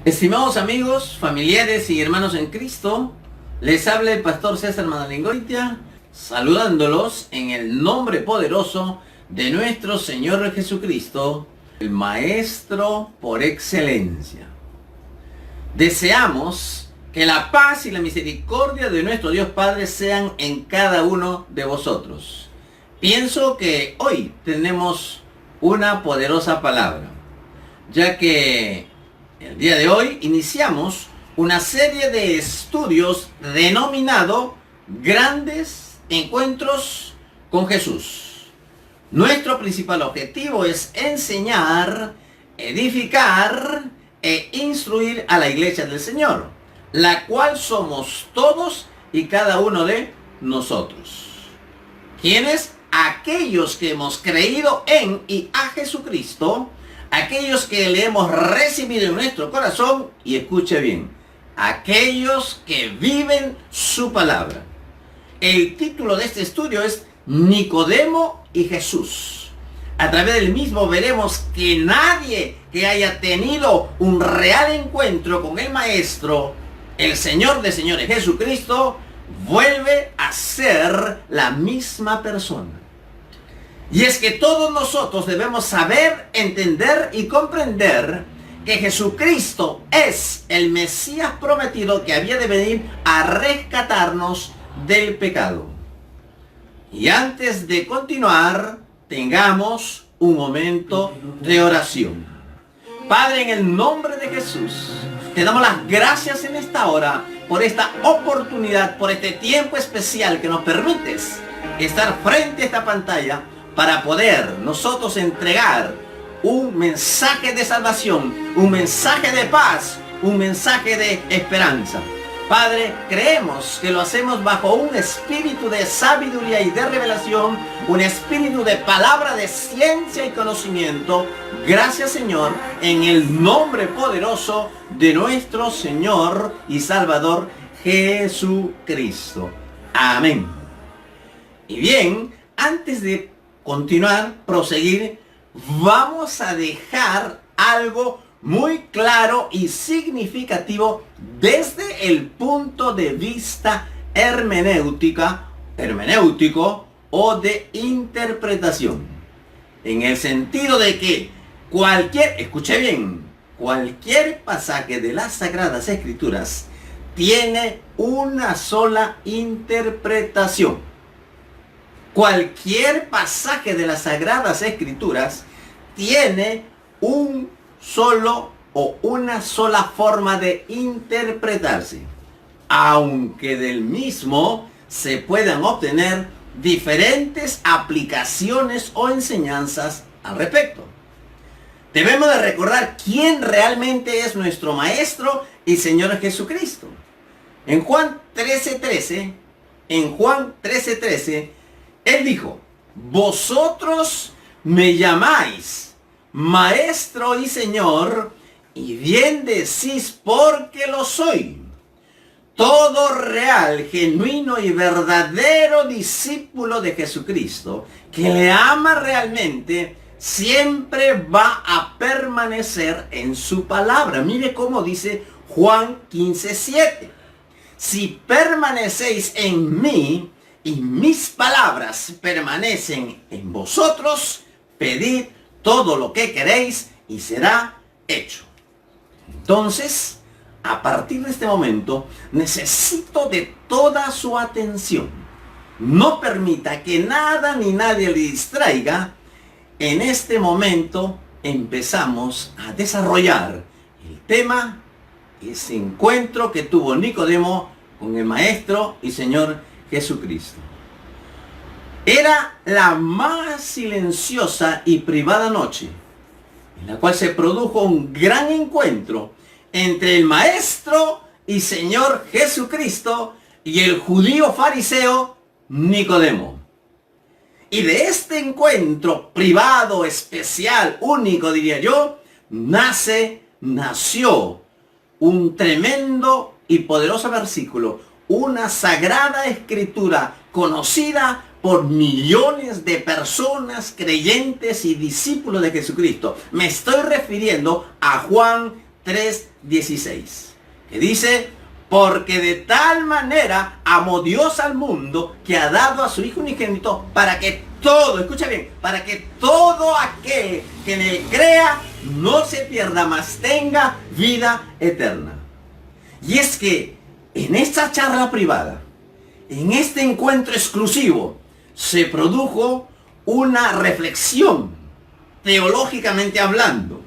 Estimados amigos, familiares y hermanos en Cristo, les habla el pastor César Madalingoitia, saludándolos en el nombre poderoso de nuestro Señor Jesucristo, el Maestro por excelencia. Deseamos que la paz y la misericordia de nuestro Dios Padre sean en cada uno de vosotros. Pienso que hoy tenemos una poderosa palabra, ya que el día de hoy iniciamos una serie de estudios denominado Grandes Encuentros con Jesús. Nuestro principal objetivo es enseñar, edificar e instruir a la iglesia del Señor, la cual somos todos y cada uno de nosotros. ¿Quiénes? Aquellos que hemos creído en y a Jesucristo, aquellos que le hemos recibido en nuestro corazón, y escuche bien, aquellos que viven su palabra. El título de este estudio es Nicodemo y Jesús. A través del mismo veremos que nadie que haya tenido un real encuentro con el Maestro, el Señor de señores Jesucristo, vuelve a ser la misma persona. Y es que todos nosotros debemos saber, entender y comprender que Jesucristo es el Mesías prometido que había de venir a rescatarnos del pecado. Y antes de continuar, tengamos un momento de oración. Padre, en el nombre de Jesús, te damos las gracias en esta hora por esta oportunidad, por este tiempo especial que nos permites estar frente a esta pantalla para poder nosotros entregar un mensaje de salvación, un mensaje de paz, un mensaje de esperanza. Padre, creemos que lo hacemos bajo un espíritu de sabiduría y de revelación, un espíritu de palabra de ciencia y conocimiento. Gracias, Señor, en el nombre poderoso de nuestro Señor y Salvador Jesucristo. Amén. Y bien, antes de continuar, proseguir, vamos a dejar algo muy claro y significativo desde el punto de vista hermenéutico o de interpretación. En el sentido de que escuche bien, cualquier pasaje de las Sagradas Escrituras tiene una sola interpretación. Cualquier pasaje de las Sagradas Escrituras tiene un solo o una sola forma de interpretarse, aunque del mismo se puedan obtener diferentes aplicaciones o enseñanzas al respecto. Debemos de recordar quién realmente es nuestro Maestro y Señor Jesucristo. En Juan 13:13, Él dijo: vosotros me llamáis Maestro y Señor, y bien decís porque lo soy. Todo real, genuino y verdadero discípulo de Jesucristo, que le ama realmente, siempre va a permanecer en su palabra. Mire cómo dice Juan 15:7. Si permanecéis en mí, y mis palabras permanecen en vosotros, pedid todo lo que queréis y será hecho. Entonces, a partir de este momento, necesito de toda su atención. No permita que nada ni nadie le distraiga. En este momento empezamos a desarrollar el tema, ese encuentro que tuvo Nicodemo con el Maestro y Señor Jesucristo. Era la más silenciosa y privada noche en la cual se produjo un gran encuentro entre el Maestro y Señor Jesucristo y el judío fariseo Nicodemo. Y de este encuentro privado, especial, único, diría yo, nació un tremendo y poderoso versículo, una sagrada escritura conocida por millones de personas creyentes y discípulos de Jesucristo. Me estoy refiriendo a Juan 3:16, que dice: porque de tal manera amó Dios al mundo que ha dado a su Hijo unigénito para que todo, escucha bien, para que todo aquel que en él crea no se pierda, mas tenga vida eterna. Y es que en esta charla privada, en este encuentro exclusivo, se produjo una reflexión, teológicamente hablando,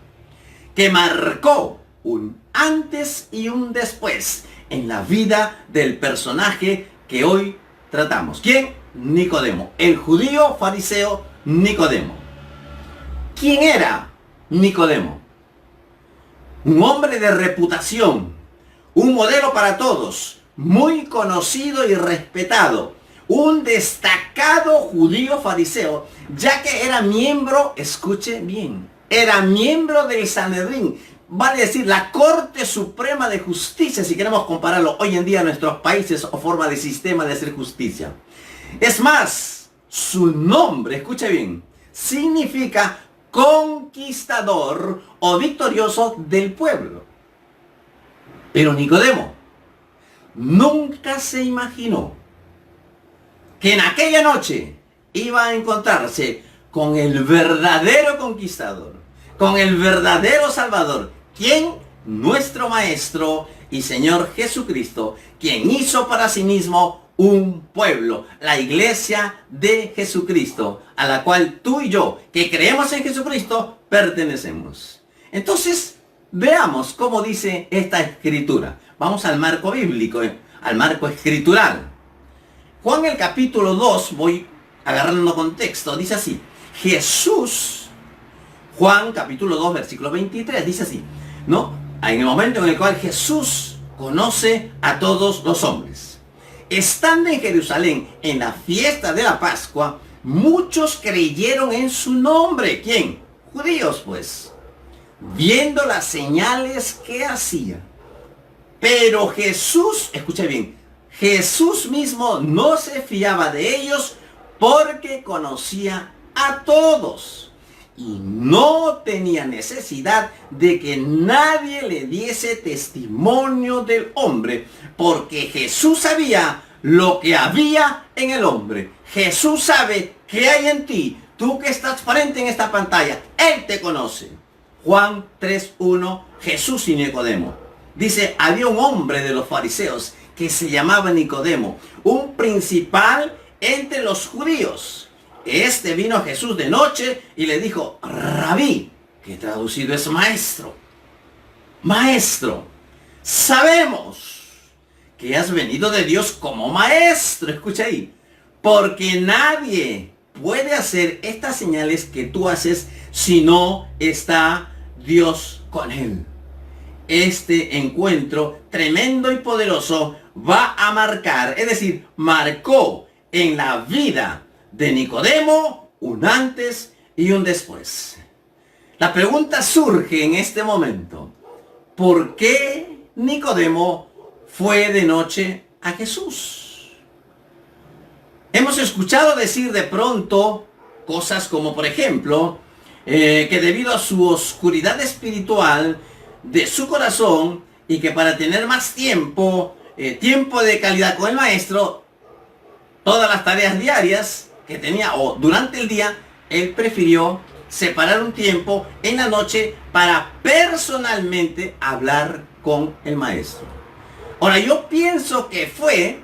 que marcó un antes y un después en la vida del personaje que hoy tratamos. ¿Quién? Nicodemo, el judío fariseo Nicodemo. ¿Quién era Nicodemo? Un hombre de reputación, un modelo para todos, muy conocido y respetado, un destacado judío fariseo, ya que era miembro, escuche bien, era miembro del Sanedrín, vale decir, la Corte Suprema de Justicia, si queremos compararlo hoy en día a nuestros países o forma de sistema de hacer justicia. Es más, su nombre, escuche bien, significa conquistador o victorioso del pueblo. Pero Nicodemo nunca se imaginó que en aquella noche iba a encontrarse con el verdadero conquistador, con el verdadero Salvador. ¿Quién? Nuestro Maestro y Señor Jesucristo, quien hizo para sí mismo un pueblo, la iglesia de Jesucristo, a la cual tú y yo, que creemos en Jesucristo, pertenecemos. Entonces, veamos cómo dice esta escritura. Vamos al marco bíblico, al marco escritural. Juan el capítulo 2, voy agarrando contexto, dice así: Jesús, Juan capítulo 2, versículo 23, dice así, ¿no? En el momento en el cual Jesús conoce a todos los hombres. Estando en Jerusalén en la fiesta de la Pascua, muchos creyeron en su nombre. ¿Quién? Judíos, pues, viendo las señales que hacía. Pero Jesús, escucha bien, Jesús mismo no se fiaba de ellos porque conocía a todos y no tenía necesidad de que nadie le diese testimonio del hombre, porque Jesús sabía lo que había en el hombre. Jesús sabe qué hay en ti. Tú que estás frente en esta pantalla, Él te conoce. Juan 3:1, Jesús y Nicodemo. Dice: había un hombre de los fariseos que se llamaba Nicodemo, un principal entre los judíos. Este vino a Jesús de noche y le dijo: Rabí, que traducido es maestro, maestro, sabemos que has venido de Dios como maestro, escucha ahí, porque nadie puede hacer estas señales que tú haces si no está Dios con él. Este encuentro tremendo y poderoso va a marcar, es decir, marcó en la vida de Nicodemo un antes y un después. La pregunta surge en este momento: ¿por qué Nicodemo fue de noche a Jesús? Hemos escuchado decir de pronto cosas como, por ejemplo, que debido a su oscuridad espiritual de su corazón y que para tener más tiempo, tiempo de calidad con el maestro, todas las tareas diarias que tenía o durante el día, él prefirió separar un tiempo en la noche para personalmente hablar con el maestro. Ahora, yo pienso que fue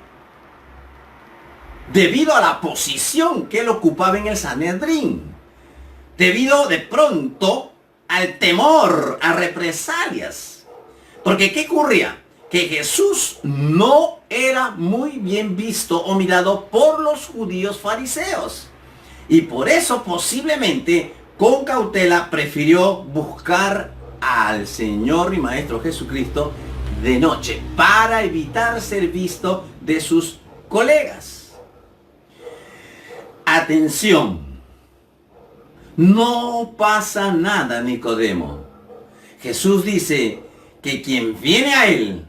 debido a la posición que él ocupaba en el Sanedrín, debido de pronto al temor a represalias. Porque ¿qué ocurría? Que Jesús no era muy bien visto o mirado por los judíos fariseos. Y por eso posiblemente con cautela prefirió buscar al Señor y Maestro Jesucristo de noche para evitar ser visto de sus colegas. Atención. No pasa nada, Nicodemo. Jesús dice que quien viene a él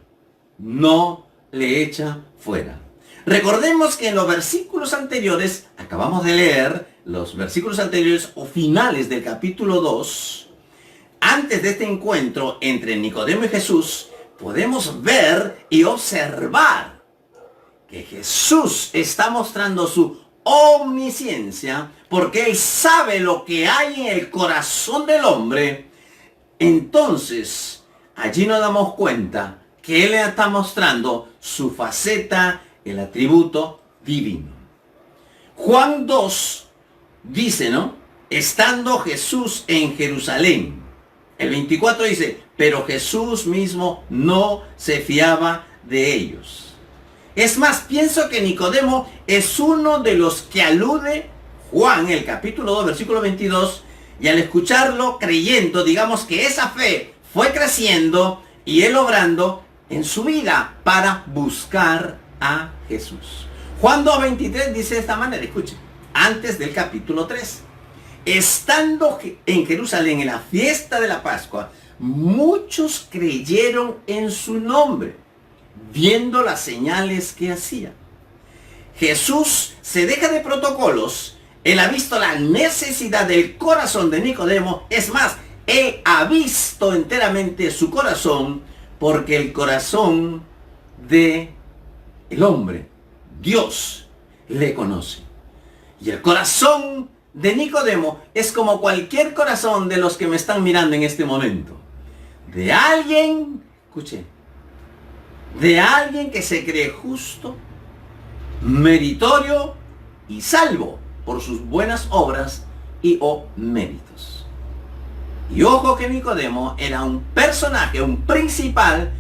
no le echa fuera. Recordemos que en los versículos anteriores, acabamos de leer los versículos anteriores o finales del capítulo 2, antes de este encuentro entre Nicodemo y Jesús, podemos ver y observar que Jesús está mostrando su omnisciencia porque Él sabe lo que hay en el corazón del hombre. Entonces, allí nos damos cuenta que Él está mostrando su faceta, el atributo divino. Juan 2 dice, ¿no? Estando Jesús en Jerusalén. El 24 dice, pero Jesús mismo no se fiaba de ellos. Es más, pienso que Nicodemo es uno de los que alude Juan, el capítulo 2, versículo 22, y al escucharlo, creyendo, digamos que esa fe fue creciendo y él obrando en su vida para buscar a Jesús. Juan 2:23 dice de esta manera, escuchen, antes del capítulo 3. Estando en Jerusalén en la fiesta de la Pascua, muchos creyeron en su nombre, viendo las señales que hacía. Jesús se deja de protocolos. Él ha visto la necesidad del corazón de Nicodemo. Es más, él ha visto enteramente su corazón, porque el corazón de el hombre, Dios, le conoce. Y el corazón de Nicodemo es como cualquier corazón de los que me están mirando en este momento. De alguien, escuche, de alguien que se cree justo, meritorio y salvo por sus buenas obras y o méritos. Y ojo que Nicodemo era un personaje, un principal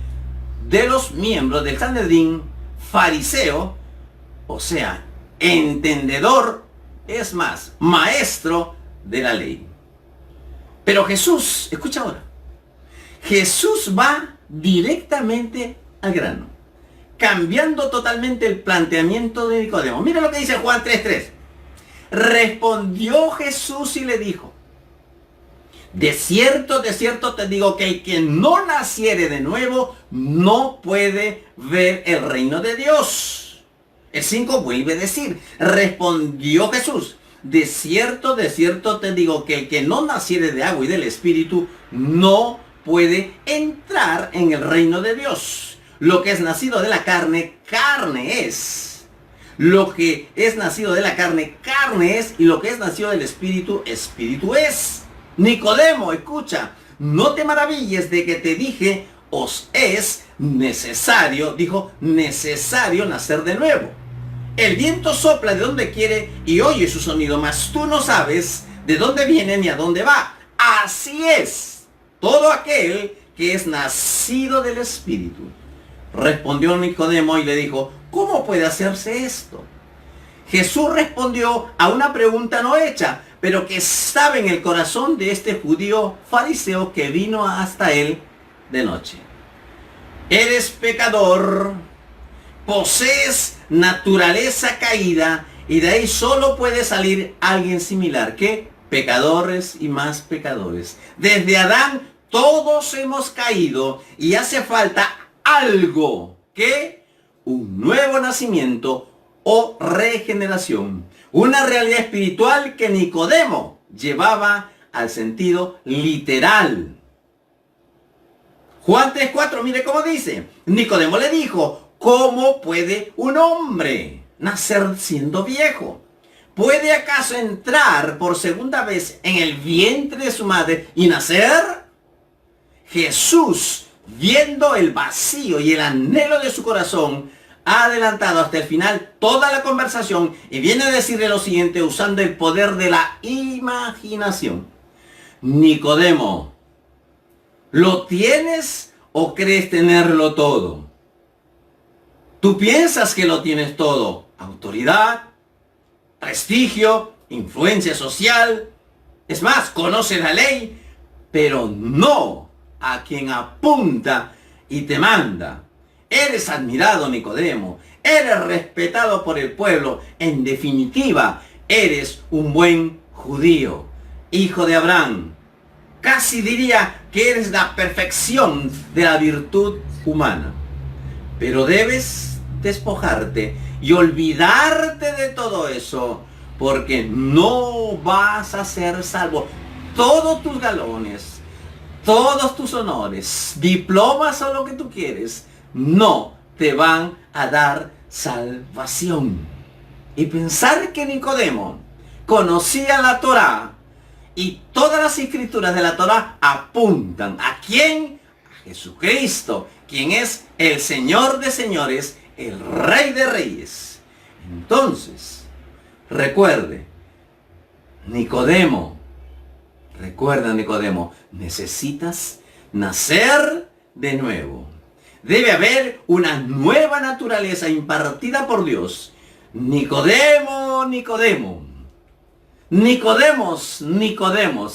de los miembros del Sanedrín, fariseo, o sea, entendedor, es más, maestro de la ley. Pero Jesús, escucha ahora, Jesús va directamente al grano, cambiando totalmente el planteamiento de Nicodemo. Mira lo que dice Juan 3:3. Respondió Jesús y le dijo, de cierto te digo que el que no naciere de nuevo no puede ver el reino de Dios. El 5 vuelve a decir, respondió Jesús, de cierto te digo que el que no naciere de agua y del Espíritu no puede entrar en el reino de Dios. Lo que es nacido de la carne, carne es. Lo que es nacido de la carne, carne es. Y lo que es nacido del Espíritu, Espíritu es. Nicodemo, escucha, no te maravilles de que te dije, os es necesario, dijo, necesario nacer de nuevo. El viento sopla de donde quiere y oye su sonido, mas tú no sabes de dónde viene ni a dónde va. Así es todo aquel que es nacido del Espíritu. Respondió Nicodemo y le dijo, ¿cómo puede hacerse esto? Jesús respondió a una pregunta no hecha, pero que estaba en el corazón de este judío fariseo que vino hasta él de noche. Eres pecador, posees naturaleza caída, y de ahí solo puede salir alguien similar, que pecadores y más pecadores. Desde Adán todos hemos caído y hace falta algo, que un nuevo nacimiento o regeneración. Una realidad espiritual que Nicodemo llevaba al sentido literal. Juan 3:4, mire cómo dice. Nicodemo le dijo, ¿cómo puede un hombre nacer siendo viejo? ¿Puede acaso entrar por segunda vez en el vientre de su madre y nacer? Jesús, viendo el vacío y el anhelo de su corazón, ha adelantado hasta el final toda la conversación y viene a decirle lo siguiente usando el poder de la imaginación. Nicodemo, ¿lo tienes o crees tenerlo todo? Tú piensas que lo tienes todo. Autoridad, prestigio, influencia social. Es más, conoce la ley, pero no a quien apunta y te manda. Eres admirado, Nicodemo. Eres respetado por el pueblo. En definitiva, eres un buen judío, hijo de Abraham. Casi diría que eres la perfección de la virtud humana. Pero debes despojarte y olvidarte de todo eso, porque no vas a ser salvo. Todos tus galones, todos tus honores, diplomas o lo que tú quieres, no te van a dar salvación. Y pensar que Nicodemo conocía la Torá y todas las escrituras de la Torá apuntan ¿a quién? A Jesucristo, quien es el Señor de señores, el Rey de reyes. Entonces, recuerda Nicodemo, necesitas nacer de nuevo. Debe haber una nueva naturaleza impartida por Dios. Nicodemos,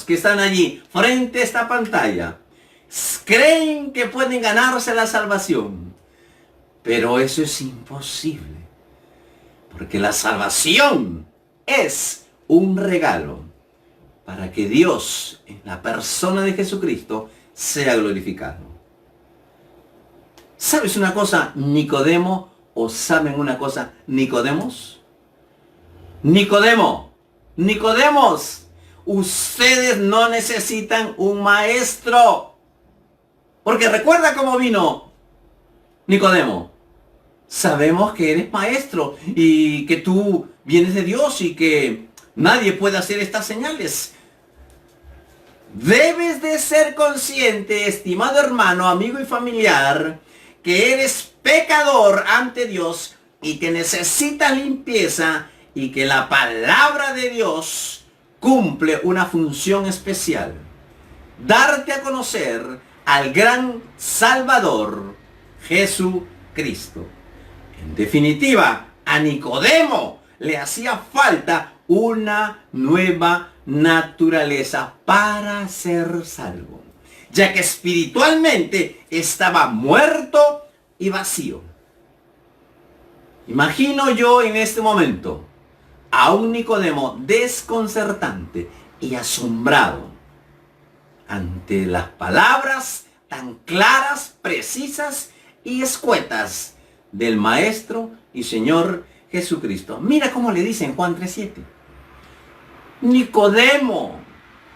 que están allí frente a esta pantalla, creen que pueden ganarse la salvación. Pero eso es imposible. Porque la salvación es un regalo para que Dios, en la persona de Jesucristo, sea glorificado. ¿Sabes una cosa, Nicodemo? ¿O saben una cosa, Nicodemos? Nicodemos, ustedes no necesitan un maestro. Porque recuerda cómo vino Nicodemo. Sabemos que eres maestro y que tú vienes de Dios y que nadie puede hacer estas señales. Debes de ser consciente, estimado hermano, amigo y familiar, que eres pecador ante Dios y que necesitas limpieza y que la palabra de Dios cumple una función especial. Darte a conocer al gran Salvador, Jesucristo. En definitiva, a Nicodemo le hacía falta una nueva naturaleza para ser salvo, ya que espiritualmente estaba muerto y vacío. Imagino yo en este momento a un Nicodemo desconcertante y asombrado ante las palabras tan claras, precisas y escuetas del Maestro y Señor Jesucristo. Mira cómo le dice en Juan 3:7. Nicodemo,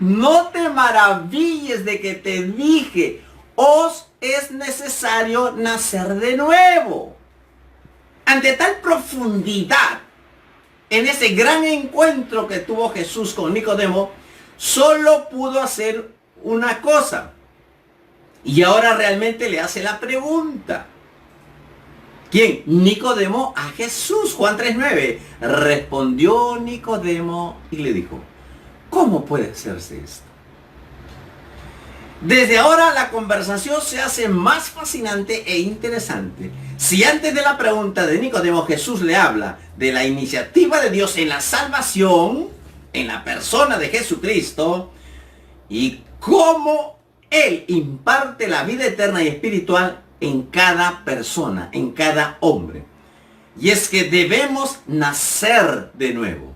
no te maravilles de que te dije, os es necesario nacer de nuevo. Ante tal profundidad, en ese gran encuentro que tuvo Jesús con Nicodemo, solo pudo hacer una cosa. Y ahora realmente le hace la pregunta. ¿Quién? Nicodemo a Jesús. Juan 3:9. Respondió Nicodemo y le dijo, ¿cómo puede hacerse esto? Desde ahora la conversación se hace más fascinante e interesante. Si antes de la pregunta de Nicodemo Jesús le habla de la iniciativa de Dios en la salvación, en la persona de Jesucristo, y cómo Él imparte la vida eterna y espiritual en cada persona, en cada hombre. Y es que debemos nacer de nuevo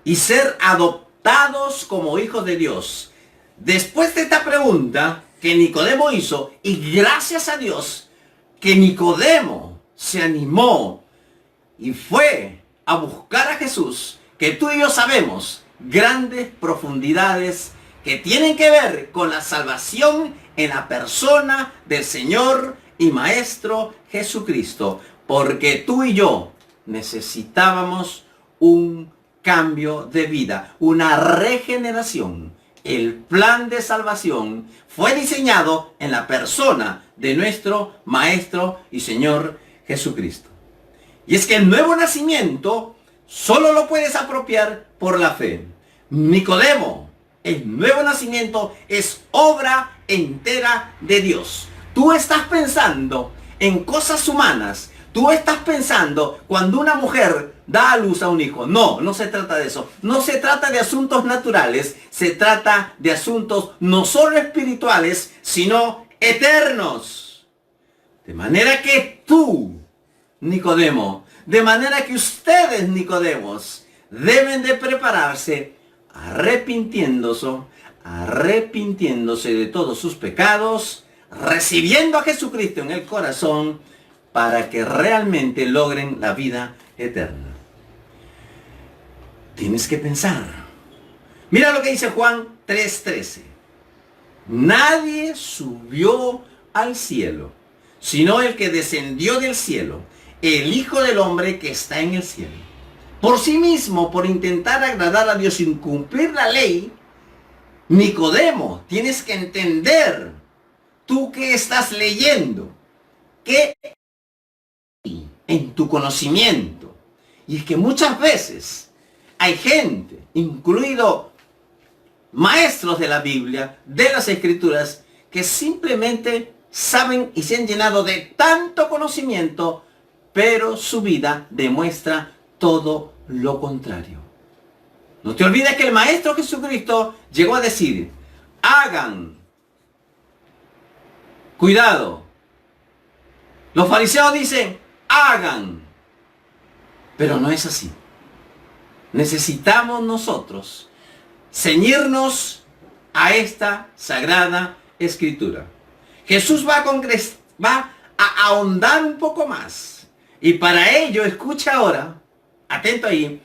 y ser adoptados como hijos de Dios. Después de esta pregunta que Nicodemo hizo, y gracias a Dios que Nicodemo se animó y fue a buscar a Jesús, que tú y yo sabemos grandes profundidades que tienen que ver con la salvación en la persona del Señor y Maestro Jesucristo, porque tú y yo necesitábamos un cambio de vida, una regeneración. El plan de salvación fue diseñado en la persona de nuestro Maestro y Señor Jesucristo. Y es que el nuevo nacimiento solo lo puedes apropiar por la fe. Nicodemo, el nuevo nacimiento es obra entera de Dios. Tú estás pensando en cosas humanas. Tú estás pensando cuando una mujer da a luz a un hijo. No, no se trata de eso. No se trata de asuntos naturales. Se trata de asuntos no solo espirituales, sino eternos. De manera que tú, Nicodemo, de manera que ustedes, Nicodemos, deben de prepararse arrepintiéndose de todos sus pecados, recibiendo a Jesucristo en el corazón para que realmente logren la vida eterna. Tienes que pensar. Mira lo que dice Juan 3:13. Nadie subió al cielo, sino el que descendió del cielo, el Hijo del Hombre que está en el cielo. Por sí mismo, por intentar agradar a Dios sin cumplir la ley, Nicodemo, tienes que entender, tú que estás leyendo, que en tu conocimiento, y es que muchas veces hay gente, incluido maestros de la Biblia, de las Escrituras, que simplemente saben y se han llenado de tanto conocimiento, pero su vida demuestra todo lo contrario. No te olvides que el Maestro Jesucristo llegó a decir, hagan, cuidado. Los fariseos dicen, hagan, pero no es así. Necesitamos nosotros ceñirnos a esta sagrada escritura. Jesús va a ahondar un poco más. Y para ello, escucha ahora, atento ahí,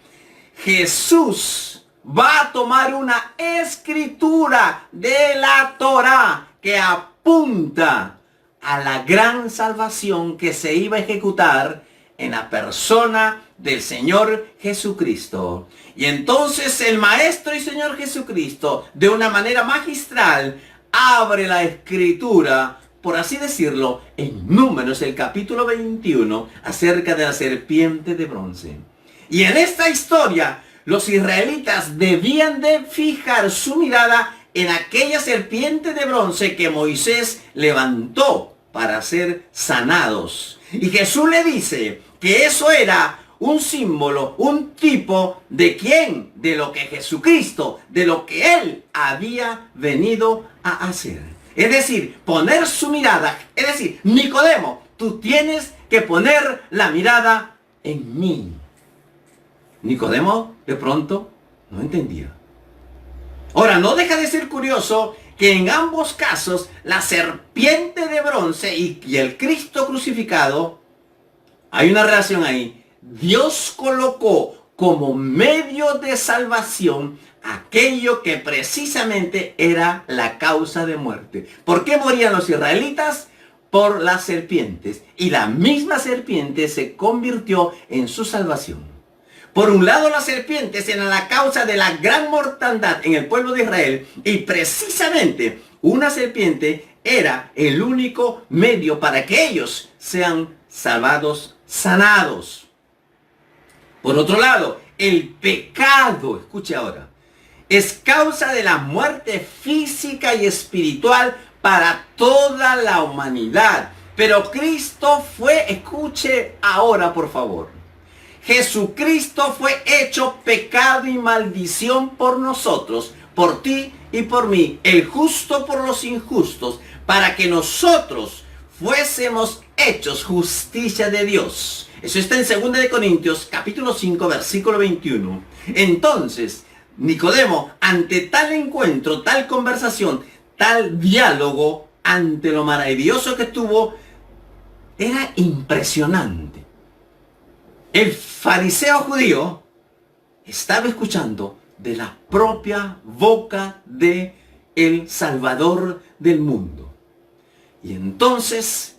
Jesús va a tomar una escritura de la Torá que apunta a la gran salvación que se iba a ejecutar en la persona del Señor Jesucristo. Y entonces el Maestro y Señor Jesucristo, de una manera magistral, abre la escritura, por así decirlo, en Números, el capítulo 21, acerca de la serpiente de bronce. Y en esta historia, los israelitas debían de fijar su mirada en aquella serpiente de bronce que Moisés levantó para ser sanados. Y Jesús le dice que eso era un símbolo, un tipo de quién, de lo que Jesucristo, de lo que Él había venido a hacer. Es decir, poner su mirada, es decir, Nicodemo, tú tienes que poner la mirada en mí. Nicodemo de pronto no entendía. Ahora, no deja de ser curioso que en ambos casos la serpiente de bronce y el Cristo crucificado, hay una relación ahí. Dios colocó como medio de salvación aquello que precisamente era la causa de muerte. ¿Por qué morían los israelitas? Por las serpientes. Y la misma serpiente se convirtió en su salvación. Por un lado, las serpientes eran la causa de la gran mortandad en el pueblo de Israel. Y precisamente una serpiente era el único medio para que ellos sean salvados, sanados. Por otro lado, el pecado, escuche ahora, es causa de la muerte física y espiritual para toda la humanidad. Pero Cristo fue, escuche ahora por favor, Jesucristo fue hecho pecado y maldición por nosotros, por ti y por mí, el justo por los injustos, para que nosotros fuésemos hechos justicia de Dios. Eso está en 2 de Corintios, capítulo 5, versículo 21. Entonces, Nicodemo, ante tal encuentro, tal conversación, tal diálogo, ante lo maravilloso que tuvo, era impresionante. El fariseo judío estaba escuchando de la propia boca de el Salvador del mundo. Y entonces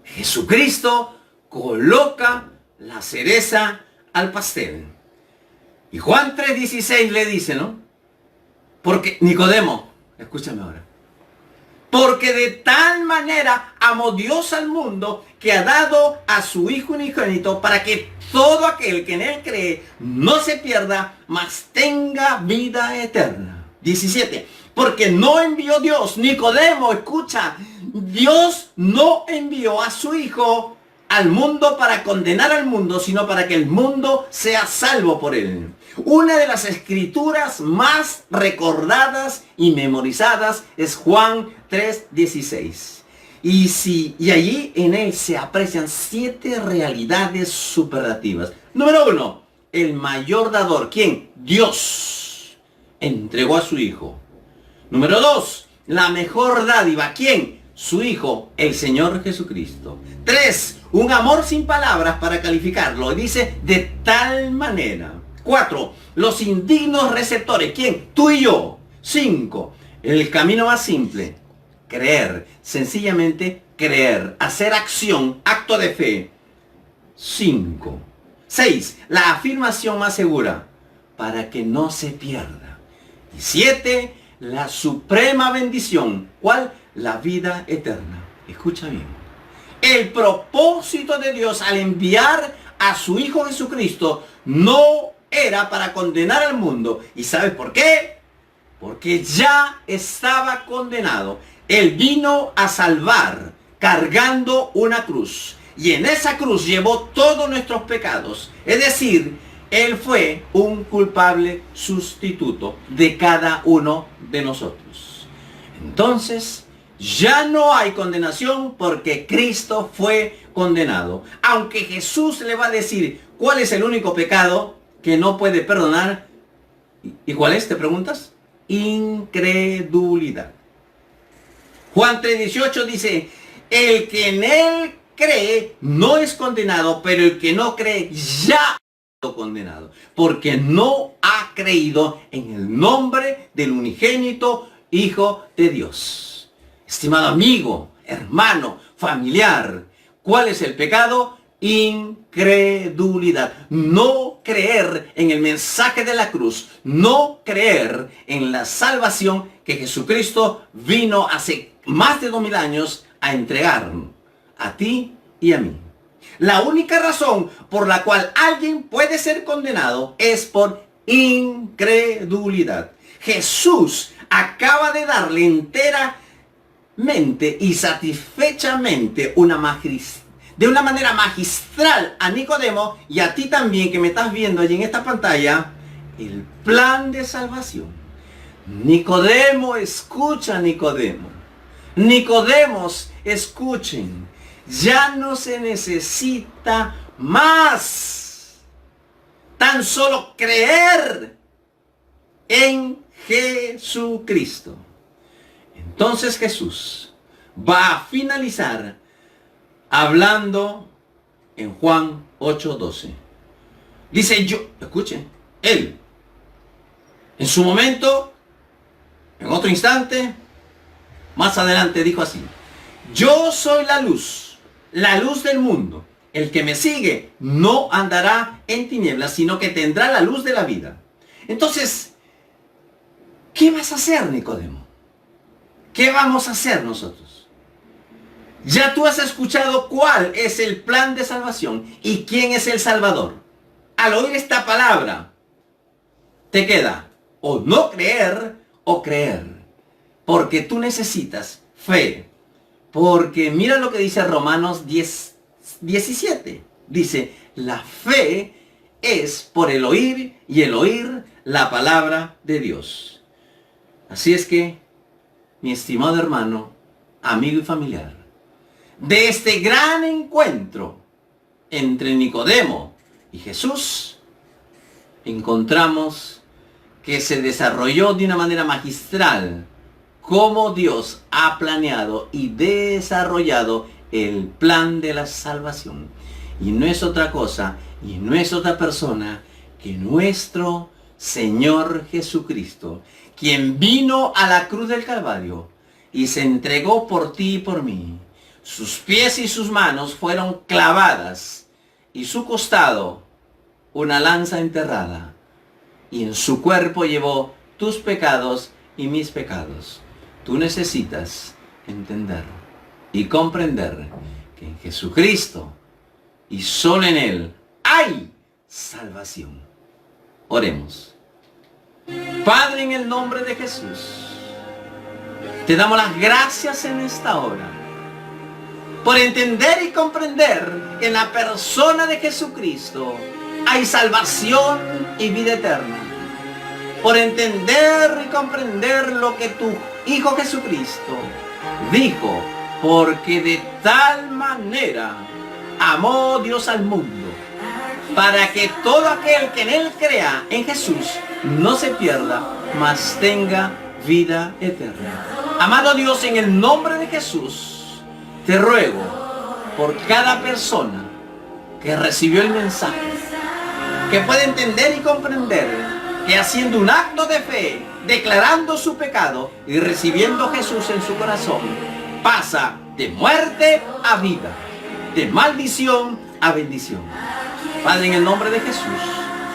Jesucristo coloca la cereza al pastel. Y Juan 3:16 le dice, ¿no? Porque Nicodemo, escúchame ahora. Porque de tal manera amó Dios al mundo que ha dado a su Hijo unigénito para que todo aquel que en Él cree no se pierda, mas tenga vida eterna. 17. Porque no envió Dios, Nicodemo, escucha, Dios no envió a su Hijo al mundo para condenar al mundo, sino para que el mundo sea salvo por Él. Una de las escrituras más recordadas y memorizadas es Juan 3:16. Y allí en él se aprecian 7 realidades superlativas. Número 1, el mayor dador. ¿Quién? Dios entregó a su Hijo. Número 2, la mejor dádiva. ¿Quién? Su Hijo, el Señor Jesucristo. 3, un amor sin palabras para calificarlo. Dice, de tal manera. 4, los indignos receptores. ¿Quién? Tú y yo. 5, El camino más simple, creer, sencillamente creer, hacer acción, acto de fe. 5. 6. La afirmación más segura, para que no se pierda. Y 7. La suprema bendición. ¿Cuál? La vida eterna. Escucha bien. El propósito de Dios al enviar a su Hijo Jesucristo no era para condenar al mundo. ¿Y sabes por qué? Porque ya estaba condenado. Él vino a salvar cargando una cruz. Y en esa cruz llevó todos nuestros pecados. Es decir, Él fue un culpable sustituto de cada uno de nosotros. Entonces, ya no hay condenación porque Cristo fue condenado. Aunque Jesús le va a decir cuál es el único pecado que no puede perdonar. ¿Y cuál es? ¿Te preguntas? Incredulidad. Juan 3:18 dice, el que en Él cree no es condenado, pero el que no cree ya ha sido condenado, porque no ha creído en el nombre del unigénito Hijo de Dios. Estimado amigo, hermano, familiar, ¿cuál es el pecado? Incredulidad. No creer en el mensaje de la cruz. No creer en la salvación que Jesucristo vino hace más de 2000 años a entregar a ti y a mí. La única razón por la cual alguien puede ser condenado es por incredulidad. Jesús acaba de darle enteramente y satisfechamente de una manera magistral a Nicodemo y a ti también que me estás viendo allí en esta pantalla, el plan de salvación. Nicodemo, escucha, Nicodemo. Nicodemos, escuchen. Ya no se necesita más. Tan solo creer en Jesucristo. Entonces Jesús va a finalizar hablando en Juan 8:12. Dice escuchen, Él, en su momento, en otro instante, más adelante dijo así, yo soy la luz del mundo. El que me sigue no andará en tinieblas, sino que tendrá la luz de la vida. Entonces, ¿qué vas a hacer, Nicodemo? ¿Qué vamos a hacer nosotros? Ya tú has escuchado cuál es el plan de salvación y quién es el Salvador. Al oír esta palabra, te queda o no creer o creer. Porque tú necesitas fe. Porque mira lo que dice Romanos 10:17. Dice, la fe es por el oír y el oír la palabra de Dios. Así es que, mi estimado hermano, amigo y familiar, de este gran encuentro entre Nicodemo y Jesús, encontramos que se desarrolló de una manera magistral cómo Dios ha planeado y desarrollado el plan de la salvación. Y no es otra cosa, y no es otra persona que nuestro Señor Jesucristo, quien vino a la cruz del Calvario y se entregó por ti y por mí. Sus pies y sus manos fueron clavadas y su costado una lanza enterrada. Y en su cuerpo llevó tus pecados y mis pecados. Tú necesitas entender y comprender que en Jesucristo y solo en Él hay salvación. Oremos. Padre, en el nombre de Jesús, te damos las gracias en esta hora por entender y comprender que en la persona de Jesucristo hay salvación y vida eterna. Por entender y comprender lo que tu Hijo Jesucristo dijo, porque de tal manera amó Dios al mundo, para que todo aquel que en Él crea, en Jesús, no se pierda, mas tenga vida eterna. Amado Dios, en el nombre de Jesús, te ruego por cada persona que recibió el mensaje, que puede entender y comprender que haciendo un acto de fe declarando su pecado y recibiendo a Jesús en su corazón, pasa de muerte a vida, de maldición a bendición. Padre, en el nombre de Jesús,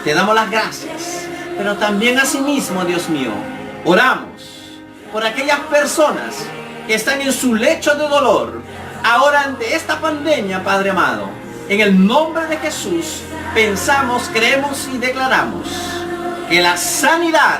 te damos las gracias, pero también asimismo, Dios mío, oramos por aquellas personas que están en su lecho de dolor, ahora ante esta pandemia, Padre amado. En el nombre de Jesús, pensamos, creemos y declaramos que la sanidad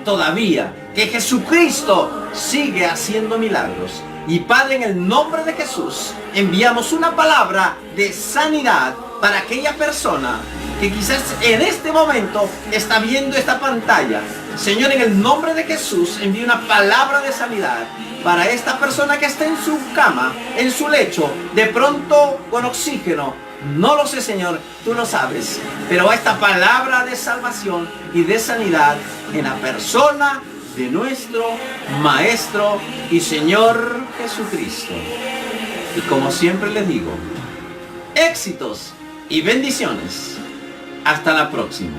todavía, que Jesucristo sigue haciendo milagros. Y Padre, en el nombre de Jesús, enviamos una palabra de sanidad para aquella persona que quizás en este momento está viendo esta pantalla. Señor, en el nombre de Jesús, envía una palabra de sanidad para esta persona que está en su cama, en su lecho, de pronto con oxígeno. No lo sé, Señor, tú lo sabes, pero esta palabra de salvación y de sanidad en la persona de nuestro Maestro y Señor Jesucristo. Y como siempre les digo, éxitos y bendiciones. Hasta la próxima.